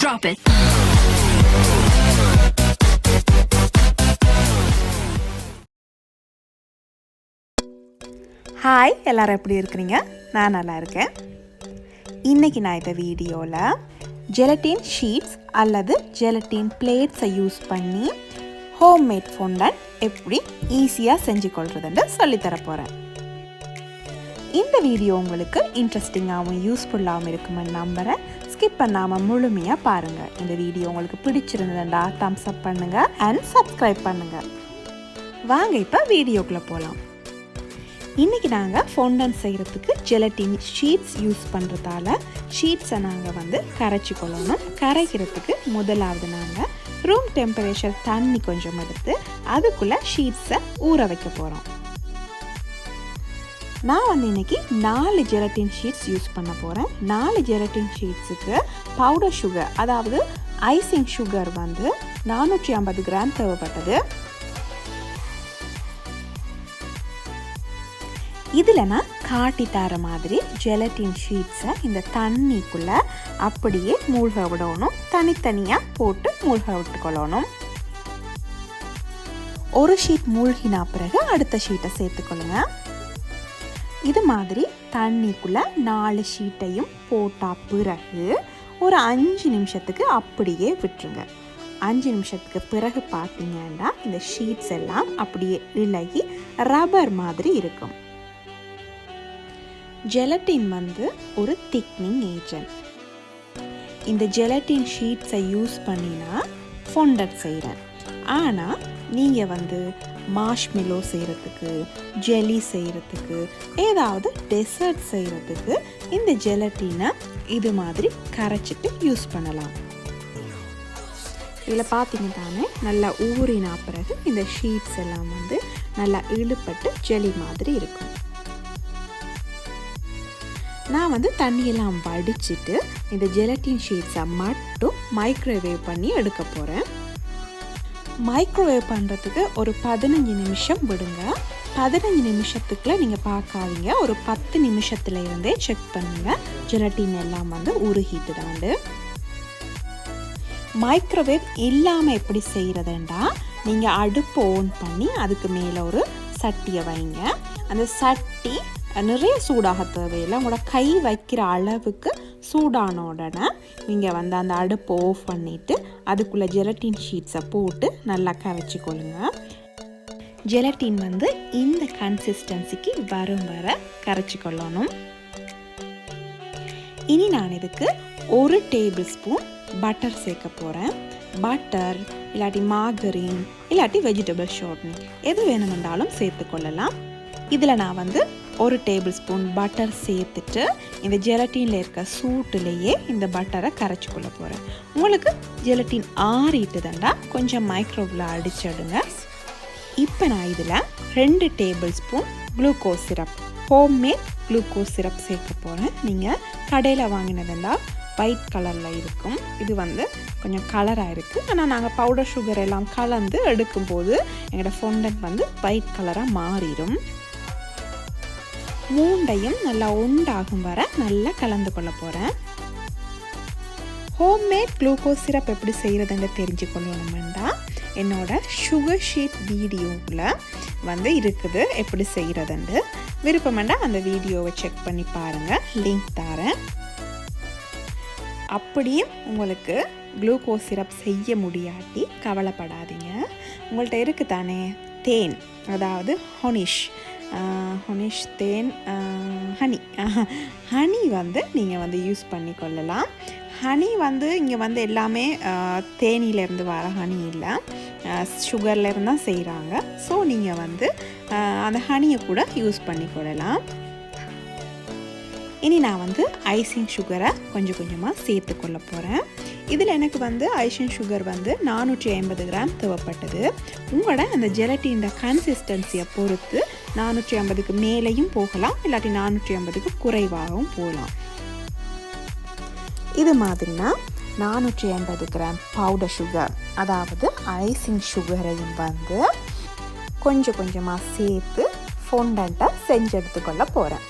Drop it. Hi, எல்லாரும் எப்படி இருக்கிறீங்க? நான் நல்லா இருக்கேன். இன்றைக்கி நான் இந்த வீடியோவில் ஜெலட்டின் ஷீட்ஸ் அல்லது ஜெலட்டின் பிளேட்ஸை யூஸ் பண்ணி ஹோம்மேட் ஃபோண்டன்ட் எப்படி ஈஸியாக செஞ்சு கொள்றதுன்னு சொல்லித்தர போகிறேன். இந்த வீடியோ உங்களுக்கு இன்ட்ரெஸ்டிங்காகவும் யூஸ்ஃபுல்லாகவும் இருக்குமென்னு நம்புகிறேன். ஸ்கிப் பண்ணாமல் முழுமையாக பாருங்கள். இந்த வீடியோ உங்களுக்கு பிடிச்சிருந்ததுண்டா தம்ஸ் அப் பண்ணுங்கள் அண்ட் சப்ஸ்கிரைப் பண்ணுங்கள். வாங்க இப்போ வீடியோக்குள்ளே போகலாம். இன்றைக்கி நாங்கள் ஃபோண்டன்ட் செய்கிறதுக்கு ஜெலட்டின் ஷீட்ஸ் யூஸ் பண்ணுறதால ஷீட்ஸை நாங்கள் கரைச்சி கொள்ளணும். கரைக்கிறதுக்கு முதலாவது நாங்கள் ரூம் டெம்பரேச்சர் தண்ணி கொஞ்சம் எடுத்து அதுக்குள்ளே ஷீட்ஸை ஊற வைக்க போகிறோம். நான் இன்றைக்கி 4 ஜெலட்டின் ஷீட்ஸ் யூஸ் பண்ண போகிறேன். 4 ஜெலட்டின் ஷீட்ஸுக்கு பவுடர் சுகர், அதாவது ஐசிங் சுகர் 450 கிராம் தேவைப்பட்டது. இதில் நான் காட்டி தர மாதிரி ஜெலட்டின் ஷீட்ஸை இந்த தண்ணிக்குள்ளே அப்படியே மூழ்க விடணும். தனித்தனியாக போட்டு மூழ்க விட்டுக்கொள்ளணும். ஒரு ஷீட் மூழ்கினா பிறகு அடுத்த ஷீட்டை சேர்த்துக்கொள்ளுங்க. இது மாதிரி தண்ணிக்குள்ளே 4 ஷீட்டையும் போட்டால் பிறகு ஒரு 5 நிமிஷத்துக்கு அப்படியே விட்டுருங்க. 5 நிமிஷத்துக்கு பிறகு பார்த்தீங்கன்னா இந்த ஷீட்ஸ் எல்லாம் அப்படியே இலகி ரப்பர் மாதிரி இருக்கும். ஜெலட்டின் ஒரு திக்னிங் ஏஜென்ட். இந்த ஜெலட்டின் ஷீட்ஸை யூஸ் பண்ணினா ஃபோண்டன்ட் செய்கிறேன். ஆனால் நீங்கள் மார்ஷ்மெல்லோ செய்கிறதுக்கு, ஜெல்லி செய்கிறதுக்கு, ஏதாவது டெசர்ட் செய்கிறதுக்கு இந்த ஜெலட்டினை இது மாதிரி கரைச்சிட்டு யூஸ் பண்ணலாம். இதில் பார்த்தீங்க தானே நல்லா ஊறினா பிறகு இந்த ஷீட்ஸ் எல்லாம் நல்லா இழுப்பட்டு ஜெல்லி மாதிரி இருக்கும். நான் தண்ணியெல்லாம் வடிச்சிட்டு இந்த ஜெலட்டின் ஷீட்ஸை மட்டும் மைக்ரோவேவ் பண்ணி எடுக்க போகிறேன். மைக்ரோவேவ் பண்ணுறதுக்கு ஒரு 15 நிமிஷம் விடுங்க. 15 நிமிஷத்துக்குள்ள நீங்கள் பார்க்காதீங்க, ஒரு 10 நிமிஷத்துல இருந்தே செக் பண்ணுங்கள். ஜெலட்டின் எல்லாம் உருகிட்டு தாண்டு. மைக்ரோவேவ் இல்லாமல் எப்படி செய்கிறதுண்டா, நீங்கள் அடுப்பு ஓன் பண்ணி அதுக்கு மேலே ஒரு சட்டியை வைங்க. அந்த சட்டி நிறைய சூடாக தேவையில்லை. உங்களோட கை வைக்கிற அளவுக்கு சூடான உடனே நீங்கள் அந்த அடுப்பை ஆஃப் பண்ணிவிட்டு அதுக்குள்ளே ஜெலட்டின் ஷீட்ஸை போட்டு நல்லா கரைச்சி கொள்ளுங்க. ஜெலட்டின் இந்த கன்சிஸ்டன்சிக்கு வரும் வர கரைச்சி கொள்ளணும். இனி நான் இதுக்கு 1 டேபிள் ஸ்பூன் பட்டர் சேர்க்க போகிறேன். பட்டர் இல்லாட்டி மார்கரின் இல்லாட்டி வெஜிடபிள் ஷார்ட்னிங் எது வேணுமென்றாலும் சேர்த்துக்கொள்ளலாம். இதில் நான் 1 டேபிள் ஸ்பூன் பட்டர் சேர்த்துட்டு இந்த ஜெலட்டினில் இருக்க சூட்டுலேயே இந்த பட்டரை கரைச்சி கொள்ள போகிறேன். உங்களுக்கு ஜெலட்டின் ஆறிட்டுதாண்டா கொஞ்சம் மைக்ரோவில் அடிச்சிடுங்க. இப்போ நான் இதில் 2 table spoon glucose syrup, homemade glucose syrup சேர்க்க போகிறேன். நீங்கள் கடையில் வாங்கினதுண்டா ஒயிட் கலரில் இருக்கும். இது கொஞ்சம் கலராக இருக்குது. ஆனால் நாங்கள் பவுடர் சுகர் எல்லாம் கலந்து எடுக்கும்போது எங்களோட ஃபோண்டன்ட் ஒயிட் கலராக மாறிடும். மூண்டையும் நல்லா உண்டாகும் வர நல்லா கலந்து கொள்ள போகிறேன். ஹோம்மேட் குளுக்கோஸ் சிரப் எப்படி செய்கிறதுன்னு தெரிஞ்சு கொள்ளணுமெண்டா என்னோட சுகர் ஷீட் வீடியோவில் இருக்குது எப்படி செய்கிறதுன்னு. விருப்பமெண்டா அந்த வீடியோவை செக் பண்ணி பாருங்கள், லிங்க் தரேன். அப்படியும் உங்களுக்கு குளுக்கோஸ் சிரப் செய்ய முடியாட்டி கவலைப்படாதீங்க. உங்கள்கிட்ட இருக்குது தானே தேன், அதாவது ஹொனிஷ் தேன், ஹனி நீங்கள் யூஸ் பண்ணி கொள்ளலாம். ஹனி இங்கே எல்லாமே தேனியிலேருந்து வர ஹனி இல்லை, சுகர்லேருந்து தான் செய்கிறாங்க. ஸோ நீங்கள் அந்த ஹனியை கூட யூஸ் பண்ணி கொள்ளலாம். இனி நான் ஐசிங் சுகரை கொஞ்சம் கொஞ்சமாக சேர்த்து கொள்ள போகிறேன். இதில் எனக்கு ஐசிங் சுகர் 450 கிராம் தேவைப்பட்டது. உங்களோட அந்த ஜெலட்டின் கன்சிஸ்டன்சியை பொறுத்து 450க்கு மேலேயும் போகலாம், இல்லாட்டி 450க்கு குறைவாகவும் போகலாம். இது மாதிரினா 450 கிராம் பவுடர் சுகர், அதாவது ஐசிங் சுகரையும் கொஞ்சம் கொஞ்சமாக சேர்த்து ஃபோண்டன்ட்டை செஞ்சு எடுத்துக்கொள்ள போகிறேன்.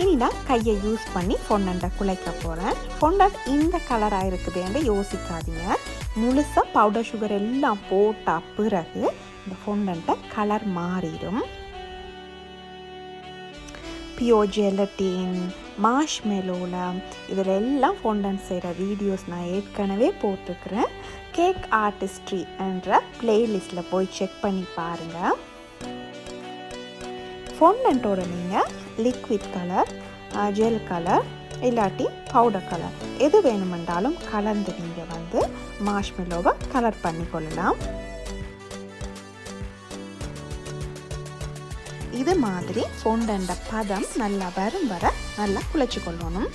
இனி நான் கையை யூஸ் பண்ணி ஃபொண்டண்ட்டை குழைக்க போகிறேன். ஃபொண்டண்ட் இந்த கலராக இருக்குதுன்னு யோசிக்காதீங்க. முழுசாக பவுடர் சுகர் எல்லாம் போட்ட பிறகு இந்த ஃபொண்டண்ட்டை கலர் மாறிடும். பியோர் ஜெலட்டின், மார்ஷ்மெலோவில் இதில் எல்லாம் ஃபொண்டண்ட் செய்கிற வீடியோஸ் நான் ஏற்கனவே போட்டுக்கிறேன். கேக் ஆர்டிஸ்ட்ரி என்ற பிளேலிஸ்ட்டில் போய் செக் பண்ணி பாருங்கள். ஃபொண்டண்ட்டோட நீங்கள் லிக்விட் கலர், ஜெல் கலர் இல்லாட்டி பவுடர் கலர் எது வேணுமென்றாலும் கலந்து நீங்கள் வந்து மார்ஷ்மெலோவை கலர் பண்ணி கொள்ளலாம். இது மாதிரி ஃபொண்டண்ட பதம் நல்லா வரும் வர நல்லா குழைச்சி கொள்ளணும்.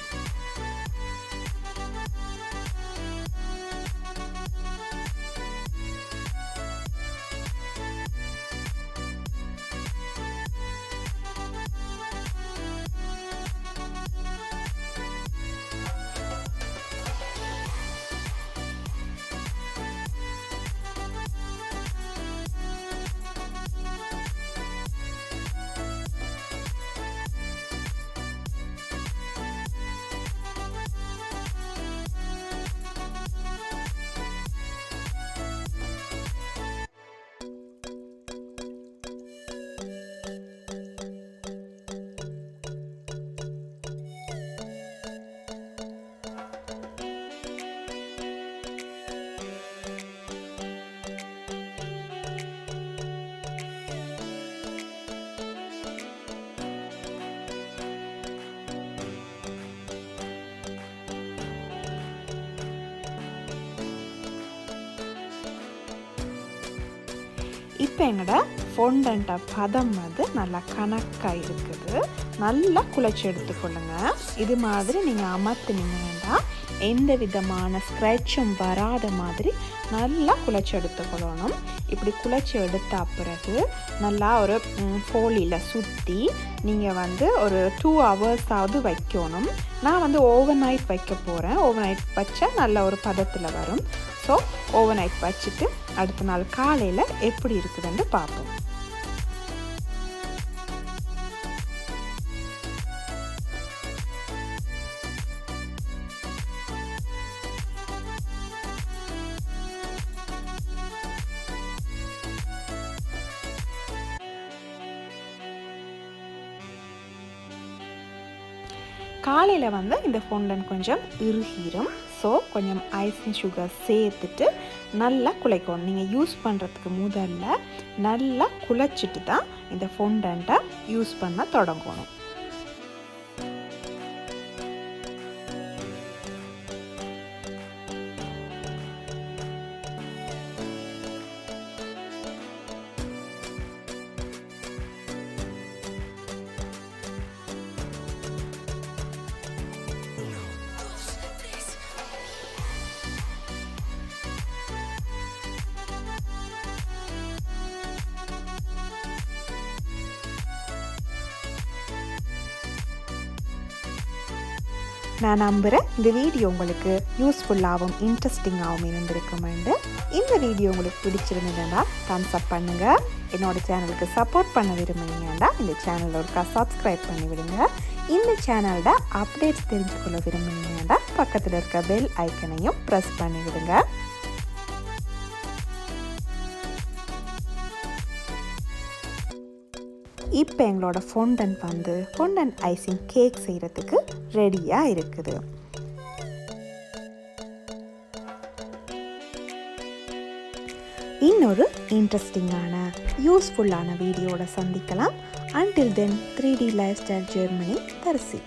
இப்போ எங்களோட ஃபொண்டண்ட பதம் வந்து நல்லா கணக்காக இருக்குது. நல்லா குழைச்சி எடுத்துக்கொள்ளுங்க. இது மாதிரி நீங்கள் அமர்த்தினீங்கன்னா எந்த விதமான ஸ்க்ராட்சும் வராத மாதிரி நல்லா குழைச்சி எடுத்துக்கொள்ளணும். இப்படி குழைச்சி எடுத்த பிறகு நல்லா ஒரு ஃபோலியில் சுற்றி நீங்கள் வந்து ஒரு 2 ஹவர்ஸாவது வைக்கணும். நான் வந்து ஓவர் நைட் வைக்க போகிறேன். ஓவர் நைட் வச்சா நல்ல ஒரு பதத்தில் வரும். ஸோ ஓவர் நைட் வச்சுட்டு அடுத்த நாள் காலையில் எப்படி இருக்குதுன்னு பார்ப்போம். காலையில் வந்து இந்த ஃபொண்டன்ட் கொஞ்சம் இறுகிரும். ஸோ கொஞ்சம் ஐசிங் சுகர் சேர்த்துட்டு நல்லா குழைக்கணும். நீங்கள் யூஸ் பண்ணுறதுக்கு முதல்ல நல்லா குழைச்சிட்டு தான் இந்த ஃபொண்டண்ட்டை யூஸ் பண்ண தொடங்கணும். நான் நம்புகிறேன் இந்த வீடியோ உங்களுக்கு யூஸ்ஃபுல்லாகவும் இன்ட்ரெஸ்டிங்காகவும் இருந்திருக்குமெண்டு. இந்த வீடியோ உங்களுக்கு பிடிச்சிருந்ததுன்னா தம்ஸ் அப் பண்ணுங்கள். என்னோட சேனலுக்கு சப்போர்ட் பண்ண விரும்புனீங்கன்னா இந்த சேனலில் ஒருக்கா சப்ஸ்கிரைப் பண்ணி விடுங்க. இந்த சேனலோட அப்டேட்ஸ் தெரிஞ்சுக்கொள்ள விரும்புனீங்கன்னா பக்கத்தில் இருக்க பெல் ஐக்கனையும் ப்ரெஸ் பண்ணி விடுங்க. இப்போ எங்களோட ஃபொண்டன்ட் வந்து ஃபொண்டன்ட் ஐசிங் கேக் செய்கிறதுக்கு ரெடியாக இருக்குது. இன்னொரு இன்ட்ரெஸ்டிங்கான யூஸ்ஃபுல்லான வீடியோட சந்திக்கலாம். Until then, 3D Lifestyle Germany, Dharsi.